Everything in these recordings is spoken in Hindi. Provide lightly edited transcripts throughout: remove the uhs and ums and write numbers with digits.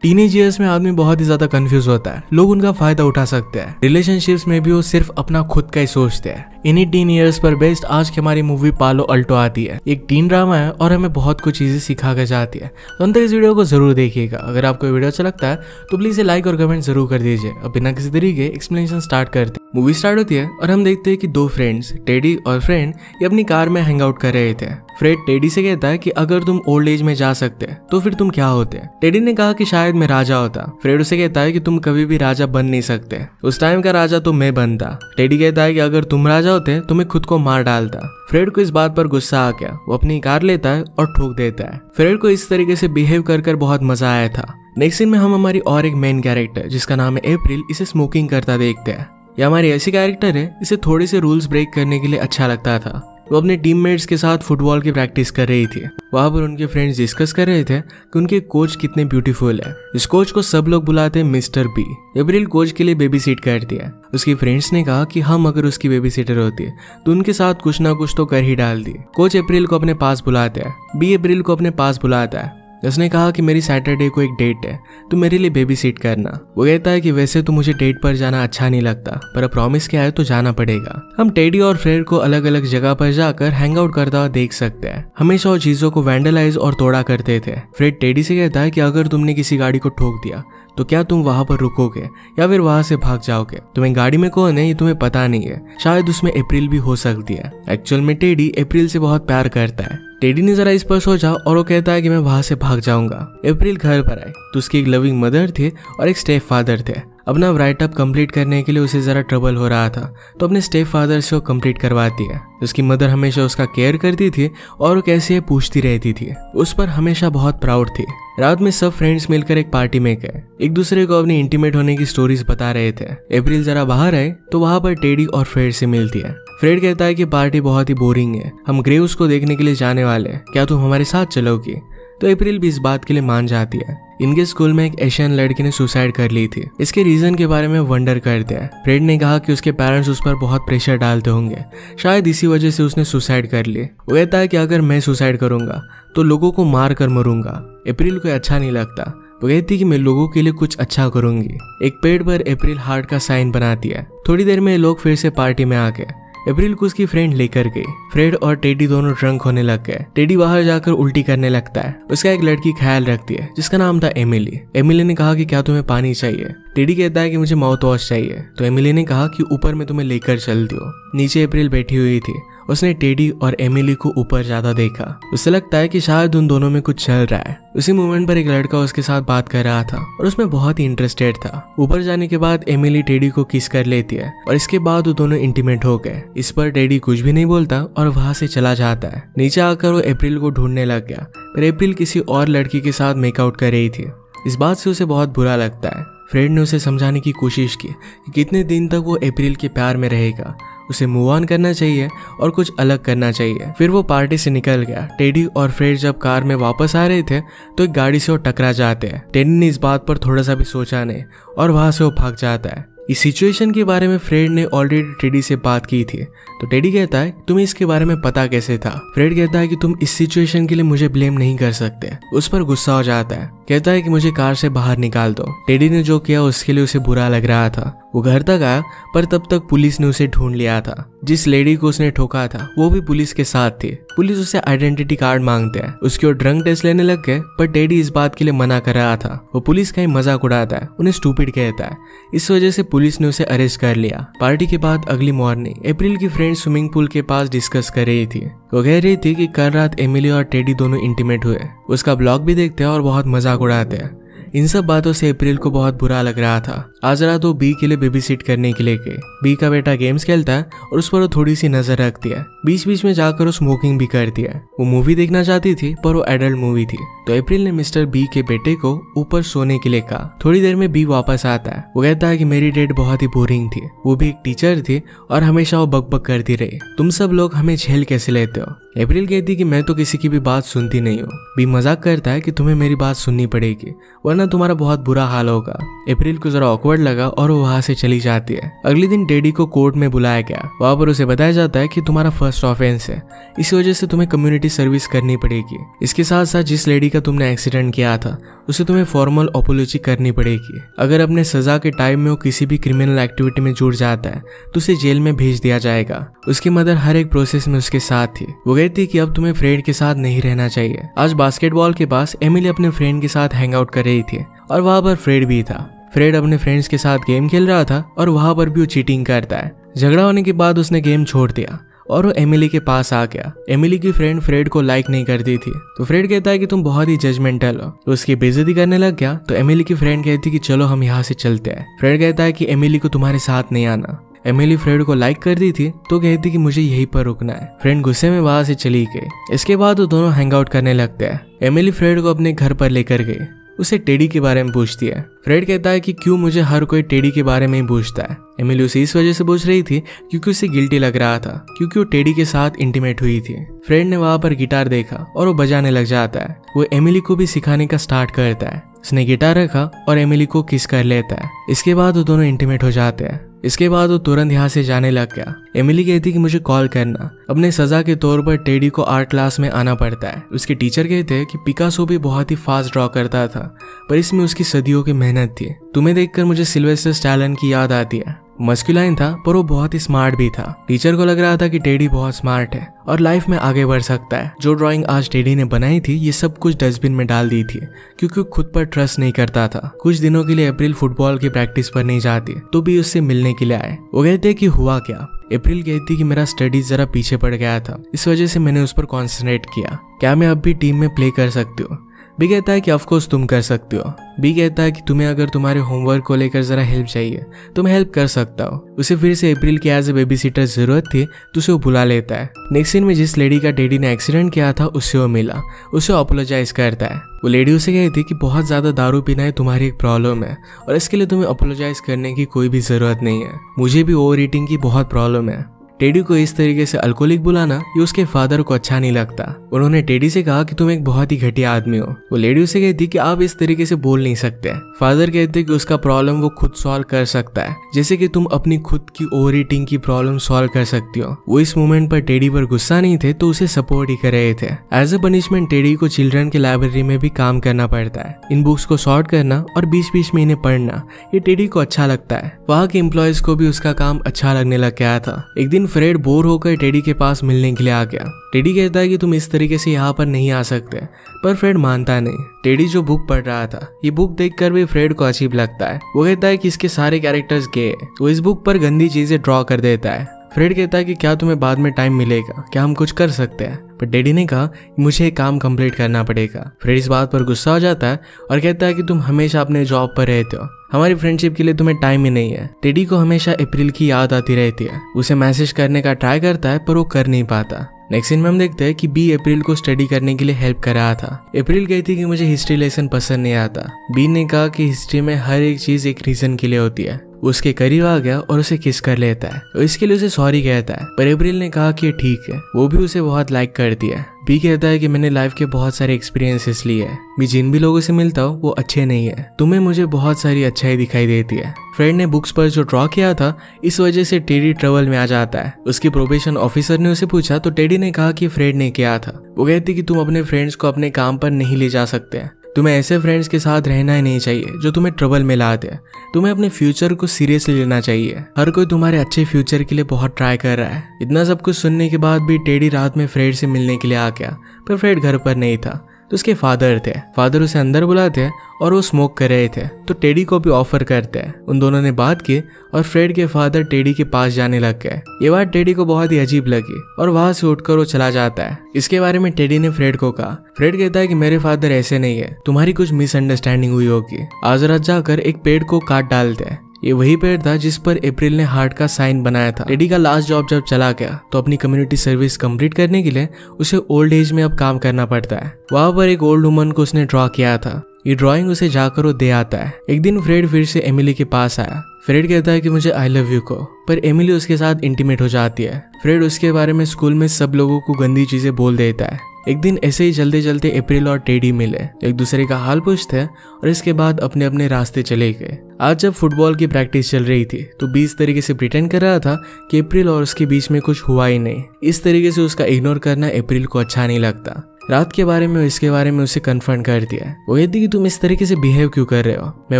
टीनेज ईयर्स में आदमी बहुत ही ज्यादा कंफ्यूज होता है, लोग उनका फायदा उठा सकते हैं। रिलेशनशिप्स में भी वो सिर्फ अपना खुद का ही सोचते हैं। इन्हीं टीन ईयर्स पर बेस्ड आज की हमारी मूवी पालो अल्टो आती है। एक टीन ड्रामा है और हमें बहुत कुछ चीजें सिखा कर जाती है। तो अंत तक इस वीडियो को जरूर देखिएगा। अगर आपको वीडियो अच्छा लगता है तो प्लीज इसे लाइक और कमेंट जरूर कर दीजिए। अब बिना किसी तरीके एक्सप्लेनेशन स्टार्ट करते। मूवी स्टार्ट होती है और हम देखते हैं कि दो फ्रेंड्स टेडी और फ्रेंड ये अपनी कार में हैंग आउट कर रहे थे। फ्रेड टेडी से कहता है कि अगर तुम ओल्ड एज में जा सकते तो फिर तुम क्या होते। टेडी ने कहा कि शायद मैं राजा होता। फ्रेड उसे कहता है कि तुम कभी भी राजा बन नहीं सकते, उस टाइम का राजा तो मैं बनता। टेडी कहता है कि अगर तुम राजा होते तो मैं खुद को मार डालता। फ्रेड को इस बात पर गुस्सा आ गया, वो अपनी कार लेता है और ठोक देता है। फ्रेड को इस तरीके से बिहेव कर बहुत मजा आया था। नेक्स्ट सीन में हम हमारी और एक मेन कैरेक्टर जिसका नाम है अप्रैल, इसे स्मोकिंग करता देखते हैं। ये हमारी ऐसी कैरेक्टर है, इसे थोड़े से रूल्स ब्रेक करने के लिए अच्छा लगता था। वो अपने टीममेट्स के साथ फुटबॉल की प्रैक्टिस कर रही थी। वहां पर उनके फ्रेंड्स डिस्कस कर रहे थे कि उनके कोच कितने ब्यूटीफुल है। इस कोच को सब लोग बुलाते हैं मिस्टर बी। अप्रैल कोच के लिए बेबी सीट करती है। उसकी फ्रेंड्स ने कहा कि हम अगर उसकी बेबी सीटर होती है तो उनके साथ कुछ ना कुछ तो कर ही डाल दी। कोच अप्रैल को अपने पास बुलाते हैं। बी अप्रैल को अपने पास बुलाता है। उसने कहा कि मेरी सैटरडे को एक डेट है, तो मेरे लिए बेबी सीट करना। वो कहता है कि वैसे तो मुझे डेट पर जाना अच्छा नहीं लगता, पर प्रॉमिस किया है तो जाना पड़ेगा। हम टेडी और फ्रेड को अलग अलग जगह पर जाकर हैंग आउट करता हुआ देख सकते हैं। हमेशा वो चीजों को वैंडलाइज और तोड़ा करते थे। फ्रेड टेडी से कहता है कि अगर तुमने किसी गाड़ी को ठोक दिया तो क्या तुम वहां पर रुकोगे या फिर वहां से भाग जाओगे। तुम्हें गाड़ी में कौन है ये तुम्हें पता नहीं है, शायद उसमें अप्रैल भी हो सकती है। एक्चुअल में टेडी अप्रैल से बहुत प्यार करता है। टेडी ने जरा इस पर सोचा और वो कहता है कि मैं वहां से भाग जाऊंगा। अप्रैल घर पर आई तो उसकी एक लविंग मदर थी और एक स्टेप फादर थे। अपना राइटअप कंप्लीट करने के लिए उसे जरा ट्रबल हो रहा था, तो अपने स्टेप फादर से वो कंप्लीट करवाती है। उसकी मदर हमेशा उसका केयर करती थी और वो कैसे है पूछती रहती थी। उस पर हमेशा बहुत प्राउड थी। रात में सब फ्रेंड्स मिलकर एक पार्टी में गए, एक दूसरे को अपनी इंटीमेट होने की स्टोरीज बता रहे थे। अप्रैल जरा बाहर आए तो वहां पर टेडी और फ्रेड से मिलती है। फ्रेड कहता है कि पार्टी बहुत ही बोरिंग है, हम ग्रेव्स को देखने के लिए जाने वाले हैं, क्या तुम हमारे साथ चलोगी। तो अप्रैल भी इस बात के लिए मान जाती है। इनके स्कूल में एक एशियन लड़की ने सुसाइड कर ली थी। इसके रीजन के बारे में वंडर करते हैं। फ्रेड ने कहा कि उसके पेरेंट्स उस पर बहुत प्रेशर डालते होंगे, शायद इसी वजह से उसने सुसाइड कर ली। वो कहता है कि अगर मैं सुसाइड करूंगा तो लोगों को मार कर मरूंगा। अप्रैल को अच्छा नहीं लगता। वो कहती कि मैं लोगों के लिए कुछ अच्छा करूंगी। एक पेड़ पर अप्रैल हार्ट का साइन बनाती है। थोड़ी देर में लोग फिर से पार्टी में आ गए। अप्रैल को उसकी फ्रेंड लेकर गई। फ्रेड और टेडी दोनों ड्रंक होने लग गए। टेडी बाहर जाकर उल्टी करने लगता है। उसका एक लड़की ख्याल रखती है जिसका नाम था एमिली। एमिली ने कहा कि क्या तुम्हें पानी चाहिए। टेडी कहता है कि मुझे माउथ वॉश चाहिए। तो एमिली ने कहा कि ऊपर मैं तुम्हें लेकर चलती हूँ। नीचे अप्रैल बैठी हुई थी। उसने टेडी और एमिली को ऊपर ज्यादा देखा। उसे लगता है कि शायद उन दोनों में कुछ चल रहा है। उसी मोमेंट पर एक लड़का उसके साथ बात कर रहा था और उसमें बहुत ही इंटरेस्टेड था। ऊपर जाने के बाद एमिली टेडी को किस कर लेती है और इसके बाद वो दोनों इंटीमेट हो गए। इस पर टेडी कुछ भी नहीं बोलता और वहां से चला जाता है। नीचे आकर वो अप्रैल को ढूंढने लग गया, पर अप्रैल किसी और लड़की के साथ मेकआउट कर रही थी। इस बात से उसे बहुत बुरा लगता है। फ्रेड ने उसे समझाने की कोशिश की कि कितने दिन तक वो अप्रैल के प्यार में रहेगा, उसे मूव ऑन करना चाहिए और कुछ अलग करना चाहिए। फिर वो पार्टी से निकल गया। टेडी और फ्रेड जब कार में वापस आ रहे थे तो एक गाड़ी से वो टकरा जाते हैं। टेडी ने इस बात पर थोड़ा सा भी सोचा नहीं और वहां से वो भाग जाता है। इस सिचुएशन के बारे में फ्रेड ने ऑलरेडी टेडी से बात की थी। तो टेडी कहता है तुम्हें इसके बारे में पता कैसे था। फ्रेड कहता है कि तुम इस सिचुएशन के लिए मुझे ब्लेम नहीं कर सकते। उस पर गुस्सा हो जाता है, कहता है कि मुझे कार से बाहर निकाल दो। टेडी ने जो किया उसके लिए उसे बुरा लग रहा था। वो घर तक आया पर तब तक पुलिस ने उसे ढूंढ लिया था। जिस लेडी को उसने ठोका था वो भी पुलिस के साथ थी। पुलिस उससे आइडेंटिटी कार्ड मांगते हैं। उसकी ओर ड्रंक टेस्ट लेने लग गए पर टेडी इस बात के लिए मना कर रहा था। वो पुलिस का ही मजाक उड़ाता है, उन्हें स्टूपिड कहता है। इस वजह से पुलिस ने उसे अरेस्ट कर लिया। पार्टी के बाद अगली मॉर्निंग अप्रैल की फ्रेंड स्विमिंग पूल के पास डिस्कस कर रही थी। वो कह रही थी कि कल रात एमिली और टेडी दोनों इंटीमेट हुए। उसका ब्लॉग भी देखते हैं और बहुत मजाक उड़ाते हैं। इन सब बातों से अप्रैल को बहुत बुरा लग रहा था। आज रात वो बी के लिए बेबी सीट करने के लिए गई। बी का बेटा गेम्स खेलता है और उस पर वो थोड़ी सी नजर रखती है। बीच बीच में जाकर वो स्मोकिंग भी करती है। वो मूवी देखना चाहती थी पर वो एडल्ट मूवी थी। तो अप्रैल ने मिस्टर बी के बेटे को ऊपर सोने के लिए कहा। थोड़ी देर में बी वापस आता है। वो कहता है कि मेरी डेट बहुत ही बोरिंग थी, वो भी एक टीचर थी और हमेशा वो बकबक करती रही। तुम सब लोग हमें झेल कैसे लेते हो। अप्रैल कहती कि मैं तो किसी की भी बात सुनती नहीं हूँ। बी मजाक करता है कि तुम्हें मेरी बात सुननी पड़ेगी वरना तुम्हारा बहुत बुरा हाल होगा। अप्रैल को जरा ऑकवर्ड ऑकवर्ड लगा और वो वहां से चली जाती है। अगले दिन टेडी को कोर्ट में बुलाया गया। वहां पर उसे बताया जाता है कि तुम्हारा फर्स्ट ऑफेंस है, इस वजह से तुम्हें कम्युनिटी सर्विस करनी पड़ेगी। इसके साथ साथ जिस लेडी का तुमने एक्सीडेंट किया था उसे तुम्हें फॉर्मल अपोलॉजी करनी पड़ेगी। अगर अपने सजा के टाइम में वो किसी भी क्रिमिनल एक्टिविटी में जुड़ जाता है तो उसे जेल में भेज दिया जाएगा। उसकी मदर हर एक प्रोसेस में उसके साथ थी। वो कहती कि अब तुम्हें फ्रेड के साथ नहीं रहना चाहिए। आज बास्केटबॉल के पास एमिली अपने फ्रेंड के साथ हैंग आउट कर रही थी और वहां पर फ्रेड भी था। फ्रेड अपने फ्रेंड्स के साथ गेम खेल रहा था और वहां पर भी वो चीटिंग करता है। झगड़ा होने के बाद उसने गेम छोड़ दिया और वो एमिली के पास आ गया। एमिली की फ्रेंड फ्रेड को लाइक नहीं करती थी तो फ्रेड कहता है कि तुम बहुत ही जजमेंटल हो, तो उसकी बेइज्जती करने लग गया। तो एमिली की फ्रेंड कहती कि चलो हम यहाँ से चलते हैं। फ्रेड कहता है कि एमिली को तुम्हारे साथ नहीं आना। एमिली फ्रेड को लाइक करती थी तो कहती कि मुझे यहीं पर रुकना है। फ्रेंड गुस्से में वहां से चली गई। इसके बाद वो दोनों हैंग आउट करने लगते हैं। एमिली फ्रेड को अपने घर पर लेकर गई। उसे टेडी के बारे में पूछती है। फ्रेड कहता है कि क्यों मुझे हर कोई टेडी के बारे में ही पूछता है। एमिली उसे इस वजह से पूछ रही थी क्योंकि उसे गिल्टी लग रहा था क्योंकि वो टेडी के साथ इंटीमेट हुई थी। फ्रेड ने वहां पर गिटार देखा और वो बजाने लग जाता है। वो एमिली को भी सिखाने का स्टार्ट करता है। उसने गिटार रखा और एमिली को किस कर लेता है। इसके बाद वो दोनों इंटीमेट हो जाते हैं। इसके बाद वो तुरंत यहाँ से जाने लग गया। एमिली कहती कि मुझे कॉल करना। अपने सजा के तौर पर टेडी को आर्ट क्लास में आना पड़ता है। उसके टीचर कहते हैं कि पिकासो भी बहुत ही फास्ट ड्रॉ करता था पर इसमें उसकी सदियों की मेहनत थी। तुम्हें देखकर मुझे सिल्वेस्टर स्टैलोन की याद आती है। मस्कुलाइन था पर वो बहुत ही स्मार्ट भी था। टीचर को लग रहा था कि टेडी बहुत स्मार्ट है और लाइफ में आगे बढ़ सकता है। जो ड्राइंग आज टेडी ने बनाई थी ये सब कुछ डस्टबिन में डाल दी थी क्योंकि खुद पर ट्रस्ट नहीं करता था। कुछ दिनों के लिए अप्रैल फुटबॉल की प्रैक्टिस पर नहीं जाती तो भी उससे मिलने के लिए आए। वो कहते कि हुआ क्या। अप्रैल कहती कि मेरा स्टडीज जरा पीछे पड़ गया था, इस वजह से मैंने उस पर कॉन्सेंट्रेट किया। क्या मैं अब भी टीम में प्ले कर सकती हूँ। बी कहता है कि ऑफकोर्स तुम कर सकते हो। बी कहता है कि तुम्हें अगर तुम्हारे होमवर्क को लेकर जरा हेल्प चाहिए तो मैं हेल्प कर सकता हूँ। उसे फिर से अप्रैल की एज ए बेबी सीटर जरूरत थी तो उसे वो बुला लेता है। नेक्स्ट सीन में जिस लेडी का टेडी ने एक्सीडेंट किया था उससे वो मिला। उसे अपोलोजाइज करता है। वो लेडी उसे कहती कि बहुत ज्यादा दारू पीना है तुम्हारी एक प्रॉब्लम है और इसके लिए तुम्हें अपोलोजाइज करने की कोई भी जरूरत नहीं है। मुझे भी ओवर ईटिंग की बहुत प्रॉब्लम है। टेडी को इस तरीके से अल्कोहलिक बुलाना ये उसके फादर को अच्छा नहीं लगता। उन्होंने टेडी से कहा कि तुम एक बहुत ही घटिया आदमी हो। वो लेडी उसे कहती कि आप इस तरीके से बोल नहीं सकते। फादर कहते कि उसका प्रॉब्लम वो खुद सॉल्व कर सकता है, जैसे कि तुम अपनी खुद की ओवर ईटिंग की प्रॉब्लम सॉल्व कर सकती हो। वो इस मोमेंट पर टेडी पर गुस्सा नहीं थे तो उसे सपोर्ट ही कर रहे थे। एज ए पनिशमेंट टेडी को चिल्ड्रन के लाइब्रेरी में भी काम करना पड़ता है। इन बुक्स को सॉर्ट करना और बीच बीच में इन्हें पढ़ना ये टेडी को अच्छा लगता है। वहाँ के एम्प्लॉयज को भी उसका काम अच्छा लगने लग गया था। एक दिन फ्रेड बोर होकर टेडी के पास मिलने के लिए आ गया। टेडी कहता है कि तुम इस तरीके से यहाँ पर नहीं आ सकते, पर फ्रेड मानता नहीं। टेडी जो बुक पढ़ रहा था ये बुक देखकर भी फ्रेड को अजीब लगता है। वो कहता है कि इसके सारे कैरेक्टर्स गे हैं। वो इस बुक पर गंदी चीजें ड्रॉ कर देता है। फ्रेड कहता है कि क्या तुम्हें बाद में टाइम मिलेगा, क्या हम कुछ कर सकते हैं। पर टेडी ने कहा मुझे एक काम कंप्लीट करना पड़ेगा। फ्रेड इस बात पर गुस्सा हो जाता है और कहता है कि तुम हमेशा अपने जॉब पर रहते हो, हमारी फ्रेंडशिप के लिए तुम्हें टाइम ही नहीं है। टेडी को हमेशा अप्रैल की याद आती रहती है। उसे मैसेज करने का ट्राई करता है पर वो कर नहीं पाता। नेक्स्ट सीन में हम देखते हैं कि बी अप्रैल को स्टडी करने के लिए हेल्प कर रहा था। अप्रैल कहती कि मुझे हिस्ट्री लेसन पसंद नहीं आता। बी ने कहा कि हिस्ट्री में हर एक चीज एक रीजन के लिए होती है। उसके करीब आ गया और उसे किस कर लेता है और इसके लिए उसे सॉरी कहता है। पर अप्रैल ने कहा कि ये ठीक है, वो भी उसे बहुत लाइक करती है। बी कहता है कि मैंने लाइफ के बहुत सारे एक्सपीरियंसेस लिए हैं। मैं जिन भी लोगों से मिलता हूँ वो अच्छे नहीं है। तुम्हें मुझे बहुत सारी अच्छाई दिखाई देती है। फ्रेड ने बुक्स पर जो ड्रॉ किया था इस वजह से टेडी ट्रबल में आ जाता है। उसकी प्रोबेशन ऑफिसर ने उसे पूछा तो टेडी ने कहा कि फ्रेड ने किया था। वो कहती कि तुम अपने फ्रेंड्स को अपने काम पर नहीं ले जा सकते। तुम्हें ऐसे फ्रेंड्स के साथ रहना ही नहीं चाहिए जो तुम्हें ट्रबल में लाते हैं। तुम्हें अपने फ्यूचर को सीरियसली लेना चाहिए। हर कोई तुम्हारे अच्छे फ्यूचर के लिए बहुत ट्राई कर रहा है। इतना सब कुछ सुनने के बाद भी टेडी रात में फ्रेड से मिलने के लिए आ गया, पर फ्रेड घर पर नहीं था। तो उसके फादर थे। फादर उसे अंदर बुलाते हैं और वो स्मोक कर रहे थे तो टेडी को भी ऑफर करते हैं। उन दोनों ने बात की और फ्रेड के फादर टेडी के पास जाने लग गए। ये बात टेडी को बहुत ही अजीब लगी और वहां से उठकर वो चला जाता है। इसके बारे में टेडी ने फ्रेड को कहा। फ्रेड कहता है कि मेरे फादर ऐसे नहीं है, तुम्हारी कुछ मिसअंडरस्टैंडिंग हुई होगी। आज रात जाकर एक पेड़ को काट डालते हैं। ये वही पेड़ था जिस पर अप्रैल ने हार्ट का साइन बनाया था। टेडी का लास्ट जॉब जब चला गया तो अपनी कम्युनिटी सर्विस कंप्लीट करने के लिए उसे ओल्ड एज में अब काम करना पड़ता है। वहां पर एक ओल्ड वुमन को उसने ड्रॉ किया था। ये ड्राइंग उसे जाकर वो दे आता है। एक दिन फ्रेड फिर से एमिली के पास आया। फ्रेड कहता है कि मुझे आई लव यू को, पर एमिली उसके साथ इंटीमेट हो जाती है। फ्रेड उसके बारे में स्कूल में सब लोगों को गंदी चीजें बोल देता है। एक दिन ऐसे ही चलते चलते अप्रैल और टेडी मिले, एक दूसरे का हाल पूछते और इसके बाद अपने अपने रास्ते चले गए। आज जब फुटबॉल की प्रैक्टिस चल रही थी तो बी इस तरीके से प्रिटेंड कर रहा था कि अप्रैल और उसके बीच में कुछ हुआ ही नहीं। इस तरीके से उसका इग्नोर करना अप्रैल को अच्छा नहीं लगता। रात के बारे में इसके बारे में उसे कन्फर्ट कर दिया। वो कहती कि तुम इस तरीके से बिहेव क्यों कर रहे हो, मैं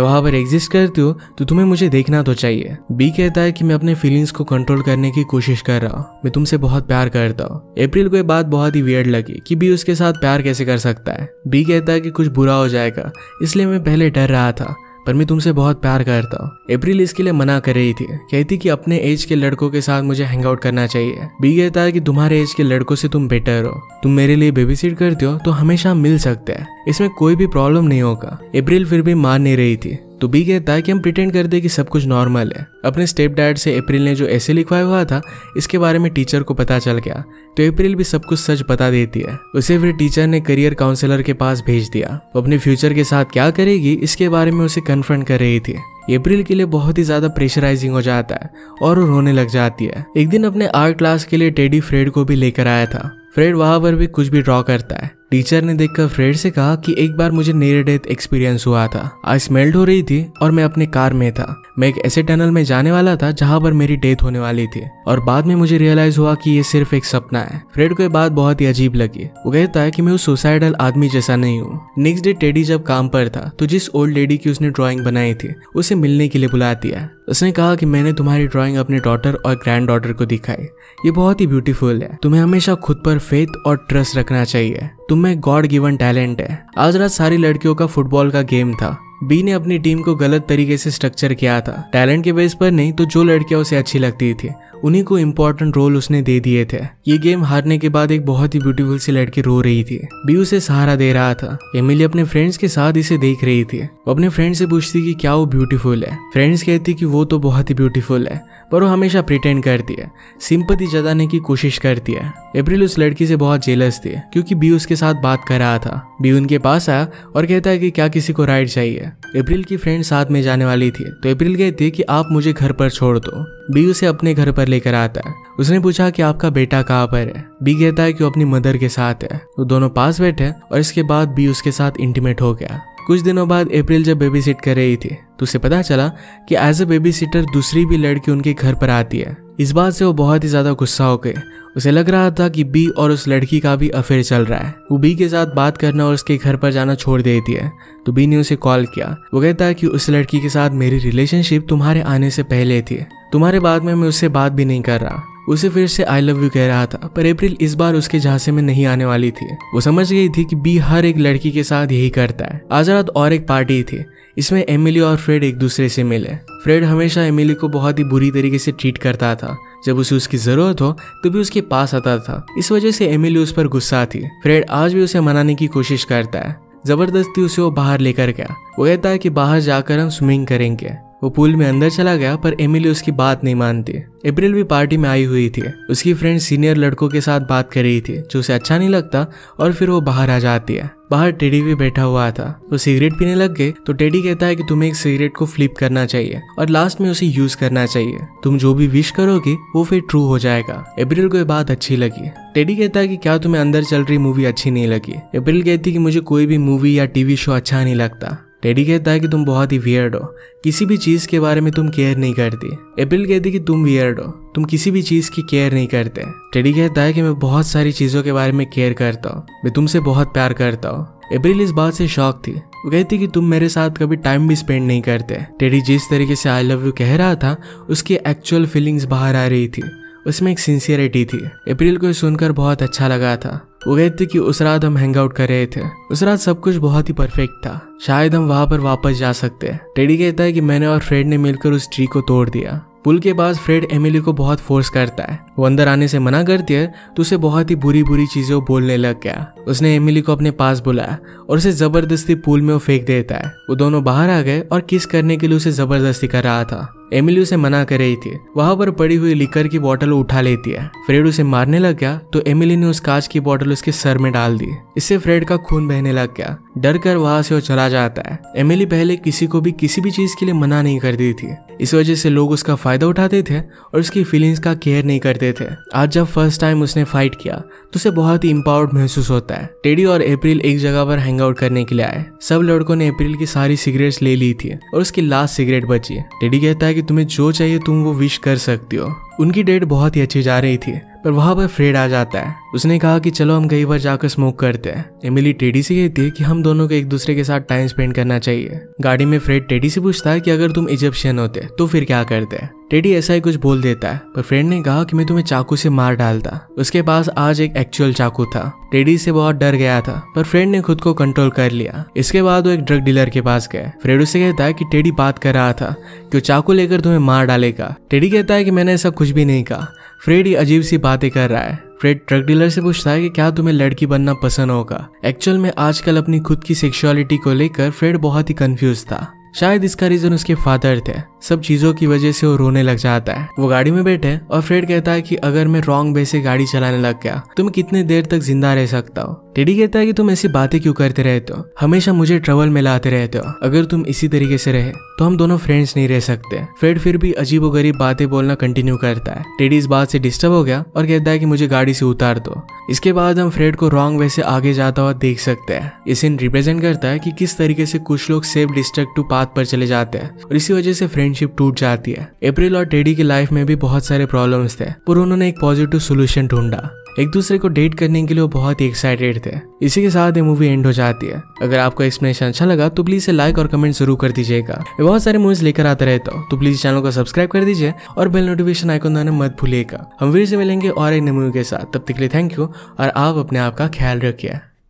वहां पर एग्जिस्ट करती हूँ तो तुम्हें मुझे देखना तो चाहिए। बी कहता है कि मैं अपने फीलिंग्स को कंट्रोल करने की कोशिश कर रहा हूँ, मैं तुमसे बहुत प्यार करता हूँ। अप्रैल को ये बात बहुत ही वियर्ड लगी कि बी उसके साथ प्यार कैसे कर सकता है। बी कहता है कि कुछ बुरा हो जाएगा इसलिए मैं पहले डर रहा था, पर मैं तुमसे बहुत प्यार करता हूँ। अप्रैल इसके लिए मना कर रही थी, कहती कि अपने एज के लड़कों के साथ मुझे हैंग आउट करना चाहिए। बी कहता है कि तुम्हारे एज के लड़कों से तुम बेटर हो, तुम मेरे लिए बेबीसिट करते हो तो हमेशा मिल सकते हैं, इसमें कोई भी प्रॉब्लम नहीं होगा। अप्रैल फिर भी मान नहीं रही थी तो बी कहता है कि हम प्रिटेंड कर दे कि सब कुछ नॉर्मल है। अपने स्टेप डैड से अप्रैल ने जो ऐसे लिखवाया हुआ था इसके बारे में टीचर को पता चल गया तो अप्रैल भी सब कुछ सच बता देती है। उसे फिर टीचर ने करियर काउंसलर के पास भेज दिया। वो अपने फ्यूचर के साथ क्या करेगी इसके बारे में उसे कन्फ्रंट कर रही थी। अप्रैल के लिए बहुत ही ज्यादा प्रेशराइजिंग हो जाता है और वो रोने लग जाती है। एक दिन अपने आर्ट क्लास के लिए टेडी फ्रेड को भी लेकर आया था। फ्रेड वहां पर भी कुछ भी ड्रॉ करता है। टीचर ने देखकर फ्रेड से कहा कि एक बार मुझे नियर डेथ एक्सपीरियंस हुआ था। आइस मेल्ट हो रही थी और मैं अपने कार में था। मैं एक ऐसे टनल में जाने वाला था जहां पर मेरी डेथ होने वाली थी और बाद में मुझे रियलाइज हुआ कि ये सिर्फ एक सपना है। फ्रेड को ये बात बहुत ही अजीब लगी। वो कहता है कि मैं उस सुसाइडल आदमी जैसा नहीं हूँ। नेक्स्ट डे टेडी जब काम पर था तो जिस ओल्ड लेडी की उसने ड्राइंग बनाई थी उसे मिलने के लिए बुलाती है। उसने कहा कि मैंने तुम्हारी ड्राइंग अपने डॉटर और ग्रैंड डॉटर को दिखाई, ये बहुत ही ब्यूटीफुल है, तुम्हें हमेशा खुद पर फेथ और ट्रस्ट रखना चाहिए, तुम में गॉड गिवन टैलेंट है। आज रात सारी लड़कियों का फुटबॉल का गेम था। बी ने अपनी टीम को गलत तरीके से स्ट्रक्चर किया था, टैलेंट के बेस पर नहीं तो जो लड़कियां उसे अच्छी लगती थी उन्हीं को इम्पोर्टेंट रोल उसने दे दिए थे। ये गेम हारने के बाद एक बहुत ही ब्यूटीफुल सी लड़की रो रही थी। बी उसे सहारा दे रहा था। एमिली अपने फ्रेंड्स के साथ इसे देख रही थी। वो अपने फ्रेंड से पूछती कि क्या वो ब्यूटीफुल है। फ्रेंड्स कहती कि वो तो बहुत ही ब्यूटीफुल है पर वो हमेशा प्रिटेंड करती है, सिंपैथी जताने की कोशिश करती है। अप्रैल उस लड़की से बहुत जेलस थी क्योंकि बी उसके साथ बात कर रहा था। बी उनके पास आया और कहता है कि क्या किसी को राइड चाहिए। अप्रैल की फ्रेंड साथ में जाने वाली थी तो अप्रैल कहती है कि आप मुझे घर पर छोड़ दो। बी उसे अपने घर पर लेकर आता है। उसने पूछा कि आपका बेटा कहाँ पर है। बी कहता है कि वो अपनी मदर के साथ है। वो दोनों पास बैठे और इसके बाद बी उसके साथ इंटीमेट हो गया। कुछ दिनों बाद अप्रैल जब बेबी सिट कर रही थी तो उसे पता चला कि एज ए बेबी सिटर दूसरी भी लड़की उनके घर पर आती है। इस बात से वो बहुत ही ज्यादा गुस्सा हो गए। उसे लग रहा था कि बी और उस लड़की का भी अफेयर चल रहा है। वो बी के साथ बात करना और उसके घर पर जाना छोड़ देती है तो बी ने उसे कॉल किया। वो कहता है कि उस लड़की के साथ मेरी रिलेशनशिप तुम्हारे आने से पहले थी, तुम्हारे बाद में मैं उससे बात भी नहीं कर रहा। उसे फिर से आई लव यू कह रहा था पर अप्रैल इस बार उसके झांसे में नहीं आने वाली थी। वो समझ गई थी कि बी हर एक लड़की के साथ यही करता है। आज रात और एक पार्टी थी, इसमें एमिली और फ्रेड एक दूसरे से मिले। फ्रेड हमेशा एमिली को बहुत ही बुरी तरीके से ट्रीट करता था। जब उसे उसकी जरूरत हो तो भी उसके पास आता था। इस वजह से एमिली उस पर गुस्सा थी। फ्रेड आज भी उसे मनाने की कोशिश करता है। जबरदस्ती उसे वो बाहर लेकर गया। वो कहता है कि बाहर जाकर हम स्विमिंग करेंगे। वो पूल में अंदर चला गया पर एमिली उसकी बात नहीं मानती। अप्रैल भी पार्टी में आई हुई थी। उसकी फ्रेंड सीनियर लड़कों के साथ बात कर रही थी जो उसे अच्छा नहीं लगता और फिर वो बाहर आ जाती है। बाहर टेडी भी बैठा हुआ था। वो सिगरेट पीने लग गए तो टेडी कहता है कि तुम्हें एक सिगरेट को फ्लिप करना चाहिए और लास्ट में उसे यूज करना चाहिए। तुम जो भी विश करोगे वो फिर ट्रू हो जाएगा। अप्रैल को ये बात अच्छी लगी। टेडी कहता है कि क्या तुम्हें अंदर चल रही मूवी अच्छी नहीं लगी। अप्रैल कहती है कि मुझे कोई भी मूवी या टीवी शो अच्छा नहीं लगता। टेडी कहता है कि तुम बहुत ही वियर्ड हो, किसी भी चीज के बारे में तुम केयर नहीं करती। अप्रैल कहती है कि तुम वियर्ड हो, तुम किसी भी चीज की केयर नहीं करते। टेडी कहता है कि मैं बहुत सारी चीजों के बारे में केयर करता हूँ, मैं तुमसे बहुत प्यार करता हूँ। अप्रैल इस बात से शॉक थी। वो कहती कि तुम मेरे साथ कभी टाइम भी स्पेंड नहीं करते। टेडी जिस तरीके से आई लव यू कह रहा था उसकी एक्चुअल फीलिंग्स बाहर आ रही थी, उसमें एक सिंसियरिटी थी। अप्रैल को सुनकर बहुत अच्छा लगा था। वो कहते कि उस रात हम हैंग आउट कर रहे थे, उस रात सब कुछ बहुत ही परफेक्ट था, शायद हम वहां पर वापस जा सकते हैं। टेडी कहता है कि मैंने और फ्रेड ने मिलकर उस ट्री को तोड़ दिया। पुल के पास फ्रेड एमिली को बहुत फोर्स करता है। वो अंदर आने से मना करती है तो उसे बहुत ही बुरी बुरी चीजें बोलने लग गया। उसने एमिली को अपने पास बुलाया और उसे जबरदस्ती पूल में वो फेंक देता है। वो दोनों बाहर आ गए और किस करने के लिए उसे जबरदस्ती कर रहा था। एमिली उसे मना कर रही थी। वहां पर पड़ी हुई लिकर की बोतल उठा लेती है। फ्रेड उसे मारने लग गया तो एमिली ने उस कांच की बोतल उसके सर में डाल दी। इससे फ्रेड का खून बहने लग गया। डर कर वहां से वो चला जाता है। एमिली पहले किसी को भी किसी भी चीज के लिए मना नहीं करती थी, इस वजह से लोग उसका फायदा उठाते थे और उसकी फीलिंग्स का केयर नहीं करते होते थे। आज जब फर्स्ट टाइम उसने फाइट किया तो उसे बहुत ही इम्पावर्ड महसूस होता है। टेडी और अप्रैल एक जगह पर हैंग आउट करने के लिए आए। सब लड़कों ने अप्रैल की सारी सिगरेट्स ले ली थी और उसकी लास्ट सिगरेट बची। टेडी कहता है कि तुम्हें जो चाहिए तुम वो विश कर सकती हो। उनकी डेट बहुत ही अच्छी जा रही थी, पर वहां पर फ्रेड आ जाता है। उसने कहा कि चलो हम कहीं पर जाकर स्मोक करते हैं। एमिली टेडी से कहती है कि हम दोनों को एक दूसरे के साथ टाइम स्पेंड करना चाहिए। गाड़ी में फ्रेड टेडी से पूछता है कि अगर तुम इजिप्शियन होते तो फिर क्या करते। टेडी ऐसा ही कुछ बोल देता है, पर फ्रेड ने कहा कि मैं तुम्हें चाकू से मार डालता। उसके पास आज एक एक्चुअल चाकू था। टेडी से बहुत डर गया था, पर फ्रेड ने खुद को कंट्रोल कर लिया। इसके बाद वो एक ड्रग डीलर के पास गए। फ्रेड उससे कहता है कि टेडी बात कर रहा था कि वो चाकू लेकर तुम्हें मार डालेगा। टेडी कहता है कि मैंने ऐसा कुछ भी नहीं कहा। फ्रेड ही अजीब सी बातें कर रहा है। फ्रेड ट्रक डीलर से पूछता है कि क्या तुम्हें लड़की बनना पसंद होगा। एक्चुअल में आजकल अपनी खुद की सेक्सुअलिटी को लेकर फ्रेड बहुत ही कंफ्यूज था। शायद इसका रीजन उसके फादर थे। सब चीजों की वजह से वो रोने लग जाता है। वो गाड़ी में बैठे और फ्रेड कहता है कि अगर मैं रॉन्ग वे से गाड़ी चलाने लग गया तो मैं कितने देर तक जिंदा रह सकता हूँ। टेडी कहता है कि तुम ऐसी बातें क्यों करते रहते हो, हमेशा मुझे ट्रबल में लाते रहते हो। अगर तुम इसी तरीके से रहे तो हम दोनों फ्रेंड्स नहीं रह सकते। फ्रेड फिर भी अजीबोगरीब बातें बोलना कंटिन्यू करता है। टेडी इस बात से डिस्टर्ब हो गया और कहता है कि मुझे गाड़ी से उतार दो। इसके बाद हम फ्रेड को रॉन्ग वे से आगे जाता हुआ देख सकते हैं। ये सीन रिप्रेजेंट करता है कि किस तरीके से कुछ लोग सेल्फ डिस्ट्रक्टिव पाथ पर चले जाते हैं और इसी वजह से फ्रेंडशिप टूट जाती है। अप्रैल और टेडी की लाइफ में भी बहुत सारे प्रॉब्लम्स थे, पर उन्होंने एक पॉजिटिव सोल्यूशन ढूंढा। एक दूसरे को डेट करने के लिए वो बहुत ही एक्साइटेड थे। इसी के साथ ये मूवी एंड हो जाती है। अगर आपको एक्सप्लेनेशन अच्छा लगा तो प्लीज इसे लाइक और कमेंट जरूर कर दीजिएगा। मैं बहुत सारे मूवीज लेकर आता रहता हूँ, तो प्लीज चैनल को सब्सक्राइब कर दीजिए और बेल नोटिफिकेशन आइकन दबाना मत भूलिएगा। हम फिर से मिलेंगे और एक नई मूवी के साथ। तब तक के लिए थैंक यू और आप अपने आप का ख्याल रखिए।